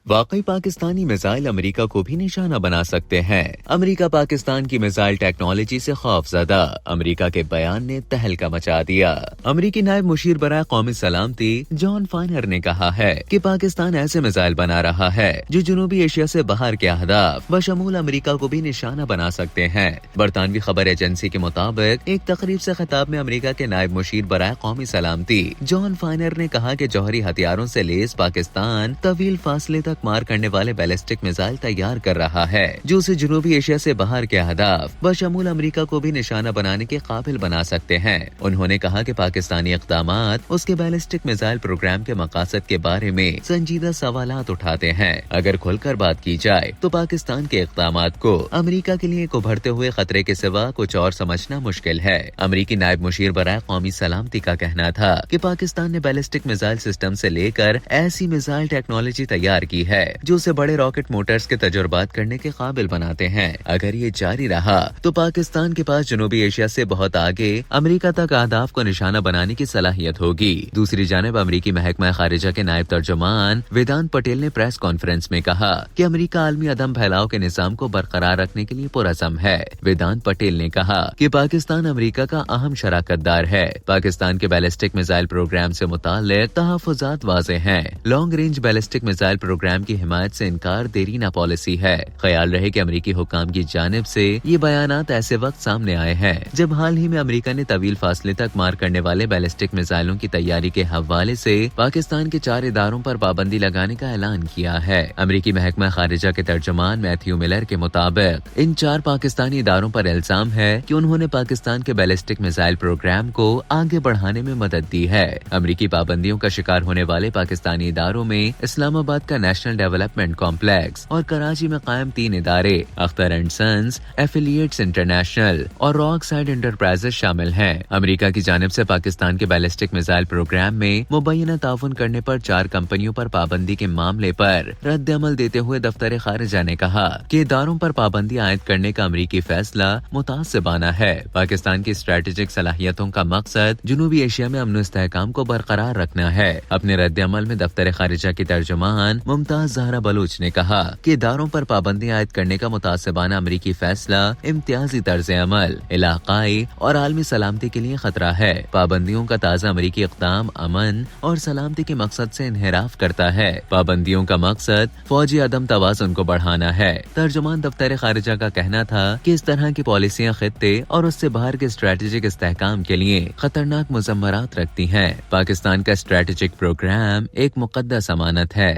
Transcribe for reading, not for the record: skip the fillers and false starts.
واقعی پاکستانی میزائل امریکہ کو بھی نشانہ بنا سکتے ہیں۔ امریکہ پاکستان کی میزائل ٹیکنالوجی سے خوف زدہ، امریکہ کے بیان نے تہلکہ مچا دیا۔ امریکی نائب مشیر برائے قومی سلامتی جان فائنر نے کہا ہے کہ پاکستان ایسے میزائل بنا رہا ہے جو جنوبی ایشیا سے باہر کے اہداف بشمول امریکہ کو بھی نشانہ بنا سکتے ہیں۔ برطانوی خبر ایجنسی کے مطابق ایک تقریب سے خطاب میں امریکہ کے نائب مشیر برائے قومی سلامتی جان فائنر نے کہا کہ جوہری ہتھیاروں سے لیس پاکستان طویل فاصلے تک مار کرنے والے بیلسٹک میزائل تیار کر رہا ہے جو اسے جنوبی ایشیا سے باہر کے اہداف بشمول امریکہ کو بھی نشانہ بنانے کے قابل بنا سکتے ہیں۔ انہوں نے کہا کہ پاکستانی اقدامات اس کے بیلسٹک میزائل پروگرام کے مقاصد کے بارے میں سنجیدہ سوالات اٹھاتے ہیں۔ اگر کھل کر بات کی جائے تو پاکستان کے اقدامات کو امریکہ کے لیے ابھرتے ہوئے خطرے کے سوا کچھ اور سمجھنا مشکل ہے۔ امریکی نائب مشیر برائے قومی سلامتی کا کہنا تھا کہ پاکستان نے بیلسٹک میزائل سسٹم سے لے کر ایسی میزائل ٹیکنالوجی تیار کی ہے جو اسے بڑے راکٹ موٹرز کے تجربات کرنے کے قابل بناتے ہیں۔ اگر یہ جاری رہا تو پاکستان کے پاس جنوبی ایشیا سے بہت آگے امریکہ تک اہداف کو نشانہ بنانے کی صلاحیت ہوگی۔ دوسری جانب امریکی محکمہ خارجہ کے نائب ترجمان ویدانت پٹیل نے پریس کانفرنس میں کہا کہ امریکہ عالمی عدم پھیلاؤ کے نظام کو برقرار رکھنے کے لیے پرعزم ہے۔ ویدانت پٹیل نے کہا کہ پاکستان امریکہ کا اہم شراکت دار ہے۔ پاکستان کے بیلسٹک میزائل پروگرام سے متعلق تحفظات واضح ہیں۔ Long range ballistic missile programme کی حمایت سے انکار دیرینہ پالیسی ہے۔ خیال رہے کہ امریکی حکام کی جانب سے یہ بیانات ایسے وقت سامنے آئے ہیں جب حال ہی میں امریکہ نے طویل فاصلے تک مار کرنے والے بیلسٹک میزائلوں کی تیاری کے حوالے سے پاکستان کے 4 اداروں پر پابندی لگانے کا اعلان کیا ہے۔ امریکی محکمہ خارجہ کے ترجمان میتھیو ملر کے مطابق ان 4 پاکستانی اداروں پر الزام ہے کہ انہوں نے پاکستان کے بیلسٹک میزائل پروگرام کو آگے بڑھانے میں مدد دی ہے۔ امریکی پابندیوں کا شکار ہونے والے پاکستانی اداروں میں اسلام آباد کا نیشنل ڈیولپمنٹ کمپلیکس اور کراچی میں قائم 3 ادارے اختر اینڈ سنز، ایفیلیٹس انٹرنیشنل اور راک سائڈ انٹرپرائزز شامل ہیں۔ امریکہ کی جانب سے پاکستان کے بیلسٹک میزائل پروگرام میں مبینہ تعاون کرنے پر 4 کمپنیوں پر پابندی کے معاملے پر رد عمل دیتے ہوئے دفتر خارجہ نے کہا کہ اداروں پر پابندی عائد کرنے کا امریکی فیصلہ متعصبانہ ہے۔ پاکستان کی اسٹریٹجک صلاحیتوں کا مقصد جنوبی ایشیا میں امن و استحکام کو برقرار رکھنا ہے۔ اپنے رد عمل میں دفتر خارجہ کی ترجمان ممتاز زہرا بلوچ نے کہا کہ اداروں پر پابندی عائد کرنے کا متعصبانہ امریکی فیصلہ امتیازی طرز عمل، علاقائی اور عالمی سلامتی کے لیے خطرہ ہے۔ پابندیوں کا تازہ امریکی اقدام امن اور سلامتی کے مقصد سے انحراف کرتا ہے۔ پابندیوں کا مقصد فوجی عدم توازن کو بڑھانا ہے۔ ترجمان دفتر خارجہ کا کہنا تھا کہ اس طرح کی پالیسیاں خطے اور اس سے باہر کے اسٹریٹجک استحکام کے لیے خطرناک مضمرات رکھتی ہیں۔ پاکستان کا اسٹریٹجک پروگرام ایک مقدس امانت ہے۔